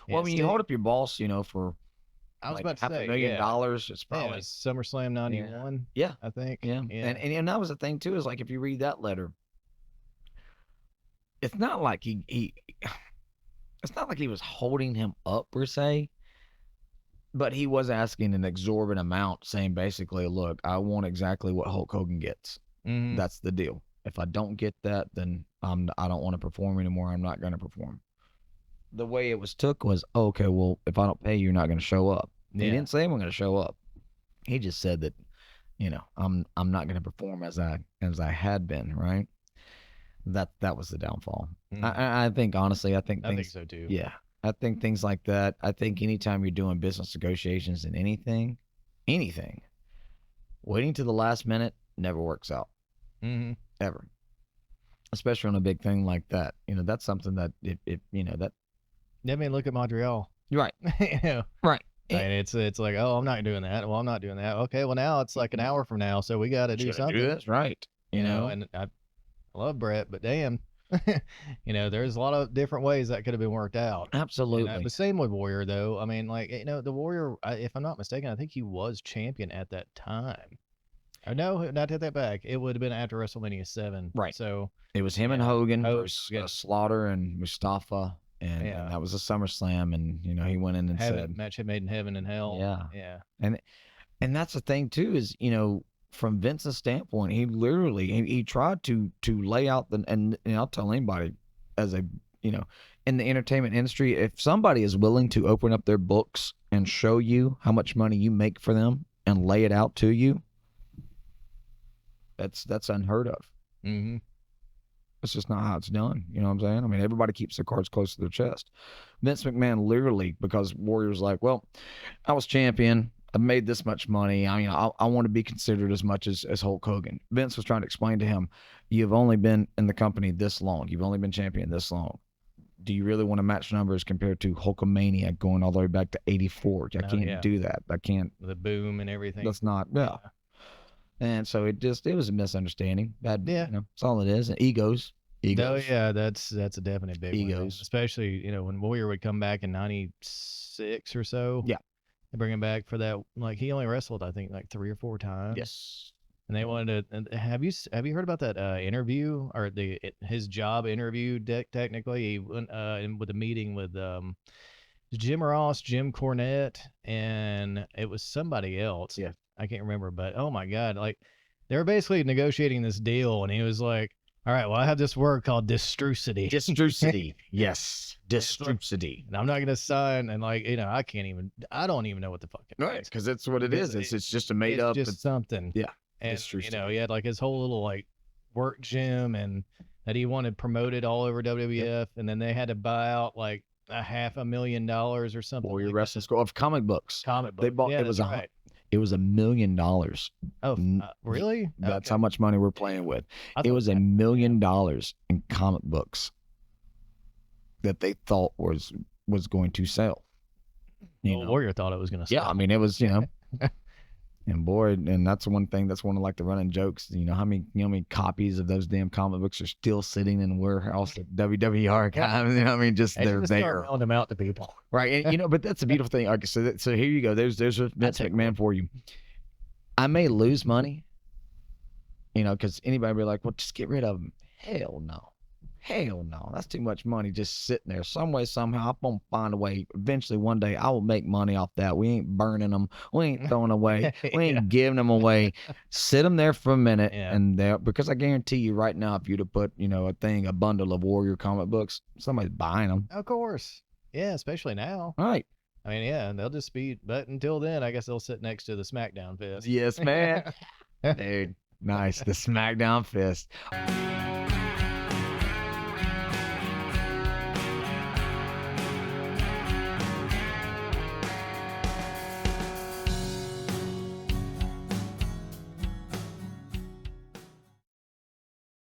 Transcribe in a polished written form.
Well, And when you hold up your boss, for I was like about to half a say, million yeah. dollars, it's Yeah, it probably was SummerSlam yeah, '91, yeah, I think. yeah. Yeah. And that was the thing too, is like if you read that letter, it's not like he it's not like he was holding him up per se, but he was asking an exorbitant amount, saying basically, look, I want exactly what Hulk Hogan gets. Mm-hmm. That's the deal. If I don't get that, then I don't want to perform anymore. I'm not going to perform. The way it was took was, okay, well, if I don't pay you, you're not going to show up. He Yeah. didn't say I'm going to show up. He just said that, I'm not going to perform as I had been, right? That was the downfall. I think honestly, I think I think things, so too. yeah, I think things like that. I think anytime you're doing business negotiations in anything, waiting to the last minute never works out Mm-hmm. ever, especially on a big thing like that. That's something that it that I mean, look at Montreal. right, You know, right. I mean, it's like, oh, I'm not doing that. Well, I'm not doing that. Okay, well now it's like an hour from now, so we got to do Should I something. do this right? And I love Brett, but damn, there's a lot of different ways that could have been worked out. Absolutely. The same with Warrior, though. I mean, like, the Warrior, if I'm not mistaken, I think he was champion at that time. Oh, no, not take that back. It would have been after WrestleMania 7. Right. So It was him and yeah, Hogan Hogan, versus Slaughter and Mustafa, and Yeah. that was a SummerSlam, and he went in and said, match made in heaven and hell. yeah, Yeah. and that's the thing too, is from Vince's standpoint, he literally he tried to lay out and I'll tell anybody, as a in the entertainment industry, if somebody is willing to open up their books and show you how much money you make for them and lay it out to you, that's unheard of. Mm-hmm. It's just not how it's done. You know what I'm saying? I mean, everybody keeps their cards close to their chest. Vince McMahon literally, because Warrior's like, well, I was champion. I made this much money. I mean, I want to be considered as much as Hulk Hogan. Vince was trying to explain to him, you've only been in the company this long. You've only been champion this long. Do you really want to match numbers compared to Hulkamania going all the way back to 84? I can't do that. I can't. The boom and everything. That's not, yeah. And so it was a misunderstanding. Bad, Yeah. that's all it is. And egos. Oh yeah, that's a definite big one. Egos. Especially, when Warrior would come back in 96 or so. Yeah. They bring him back for that. Like, he only wrestled, I think, like 3 or 4 times. Yes. And they wanted to. And have you heard about that interview, or his job interview? Technically, he went with a meeting with Jim Ross, Jim Cornette, and it was somebody else. Yeah. I can't remember, but oh my God, like, they were basically negotiating this deal, and he was like, all right, well, I have this word called distrucity. Distrucity. Yes. Distrucity. And I'm not going to sign. And, like, I don't even know what the fuck it Right. is. Because it's what it is. It's just a made up. It's just something. Yeah. And, Distrucity. he had like his whole little like work gym, and that he wanted promoted all over WWF. Yep. And then they had to buy out like $500,000 or something. Warrior Wrestling School of comic books. They bought, yeah, it was right. It was $1 million. Oh, really? That's how much money we're playing with. It was $1 million in comic books that they thought was going to sell. Warrior thought it was going to sell. Yeah, I mean, it was, and boy, and that's one thing, that's one of like the running jokes. How many copies of those damn comic books are still sitting in the warehouse at WWE archives? I mean, just they're there. Mailing them out to people, right? And but that's a beautiful thing. Okay, so here you go. There's a Vince McMahon for you. I may lose money, because anybody be like, well, just get rid of them. Hell no. That's too much money just sitting there. Some way, somehow, I'm going to find a way. Eventually, one day, I will make money off that. We ain't burning them. We ain't throwing away. We ain't giving them away. Sit them there for a minute. Yeah. And because I guarantee you right now, if you'd have put, a bundle of Warrior comic books, somebody's buying them. Of course. Yeah, especially now. All right. I mean, yeah, and they'll just be, but until then, I guess they'll sit next to the SmackDown fist. Yes, man. Dude, nice. The SmackDown fist.